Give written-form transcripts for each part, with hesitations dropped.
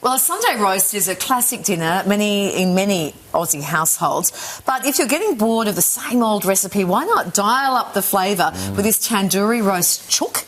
Well, a Sunday roast is a classic dinner in many Aussie households. But if you're getting bored of the same old recipe, why not dial up the flavour with this tandoori roast chook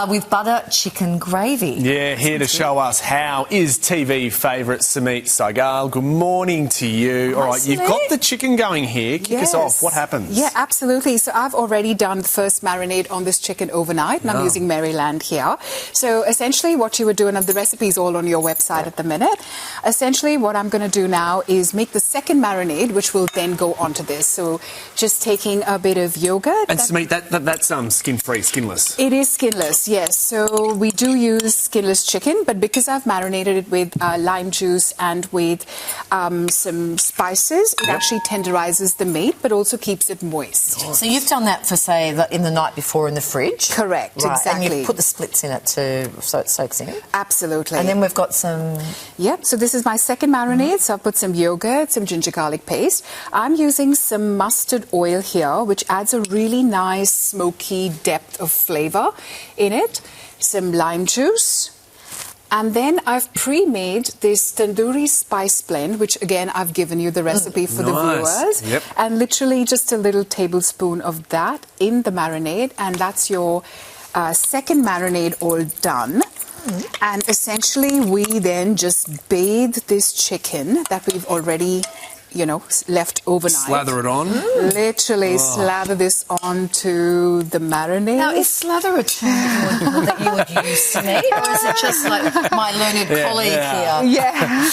with butter chicken gravy? Yeah, here to show us how is TV favourite Sumeet Saigal. Good morning to you. All right, you've got the chicken going here. Kick us off. What happens? Yeah, absolutely. So I've already done the first marinade on this chicken overnight, and I'm using Maryland here. So essentially what you would do, and the recipe is all on your website at the minute, essentially what I'm going to do now is make the second marinade, which will then go onto this. So just taking a bit of yogurt. And Sumeet, that's skin-free, skinless. It is skinless, yes. So we do use skinless chicken, but because I've marinated it with lime juice and with some spices, it actually tenderizes the meat, but also keeps it moist. So you've done that for, say, in the night before in the fridge? Correct, exactly. And you've put the splits in it too, so it soaks in? Absolutely. And then we've got some... Yep, so this is my second marinade. So I've put some yogurt, some ginger garlic paste. I'm using some mustard oil here, which adds a really nice smoky depth of flavour in it. Some lime juice. And then I've pre-made this tandoori spice blend, which again, I've given you the recipe for the viewers. Yep. And literally just a little tablespoon of that in the marinade. And that's your second marinade all done. And essentially, we then just bathe this chicken that we've already, left overnight. Slather it on. Literally slather this onto the marinade. Now, is slather a term that you would use to me? Or is it just like my learned colleague here? Yeah.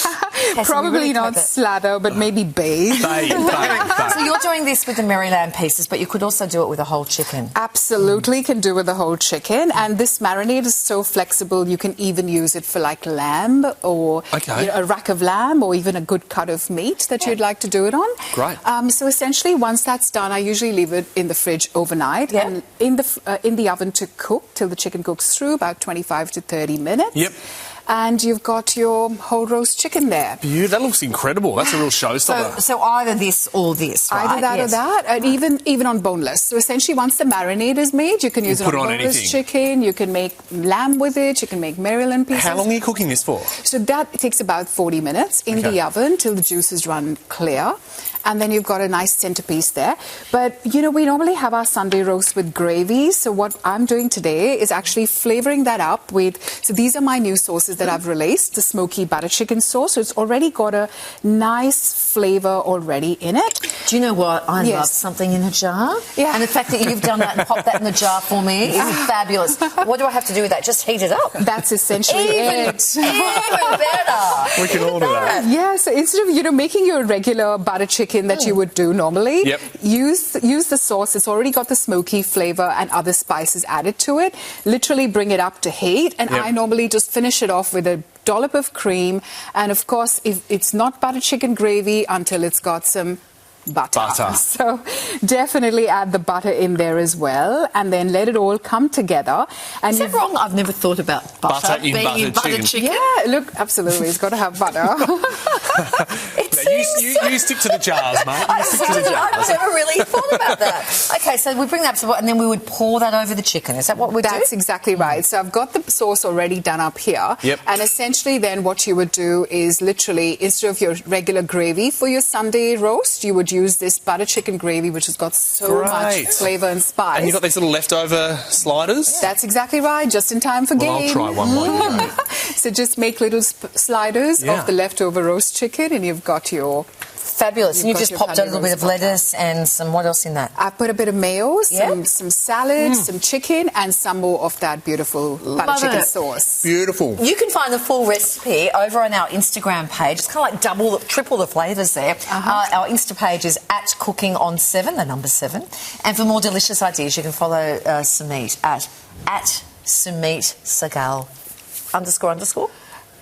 Probably really not slather, but maybe bathe. So you're doing this with the Maryland pieces, but you could also do it with a whole chicken. Absolutely can do with a whole chicken. And this marinade is so flexible, you can even use it for like lamb or a rack of lamb or even a good cut of meat that you'd like to do it on. Great. So essentially, once that's done, I usually leave it in the fridge overnight and in the oven to cook till the chicken cooks through, about 25 to 30 minutes. Yep. And you've got your whole roast chicken there. That looks incredible. That's a real showstopper. So either this or this, right? Either that or that, and even on boneless. So essentially, once the marinade is made, you can use it on boneless chicken. You can make lamb with it. You can make Maryland pieces. How long are you cooking this for? So that takes about 40 minutes in the oven till the juices run clear. And then you've got a nice centerpiece there. But, we normally have our Sunday roast with gravy. So what I'm doing today is actually flavouring that up with... So these are my new sauces that I've released, the smoky butter chicken sauce. So it's already got a nice flavour already in it. Do you know what? I love something in a jar. Yeah. And the fact that you've done that and popped that in the jar for me is fabulous. What do I have to do with that? Just heat it up? That's essentially it. Even better. We can all do that. Yeah, so instead of, making your regular butter chicken that you would do normally, use the sauce. It's already got the smoky flavour and other spices added to it. Literally bring it up to heat, and I normally just finish it off with a dollop of cream, and of course, if it's not butter chicken gravy until it's got some butter. So definitely add the butter in there as well, and then let it all come together. And is that wrong? I've never thought about butter being in butter chicken. Yeah, look, absolutely, it's got to have butter. You stick to the jars, mate. I've never really thought about that. Okay, so we bring that up, and then we would pour that over the chicken. Is that what we do? That's exactly right. So I've got the sauce already done up here. And essentially then what you would do is literally, instead of your regular gravy for your Sunday roast, you would use this butter chicken gravy, which has got so much flavour and spice. And you've got these little leftover sliders? That's exactly right, just in time for game. I'll try one more. So just make little sliders of the leftover roast chicken, and you've got your... Fabulous. And you just popped a little bit of lettuce and some... What else in that? I put a bit of mayo, some salad, some chicken, and some more of that beautiful butter chicken sauce. Beautiful. You can find the full recipe over on our Instagram page. It's kind of like triple the flavours there. Our Insta page is @cooking-on7, the number 7. And for more delicious ideas, you can follow Sumeet at Sumeet Saigal __.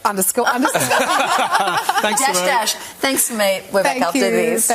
__. Thanks, _. Thanks, mate. We're back after this.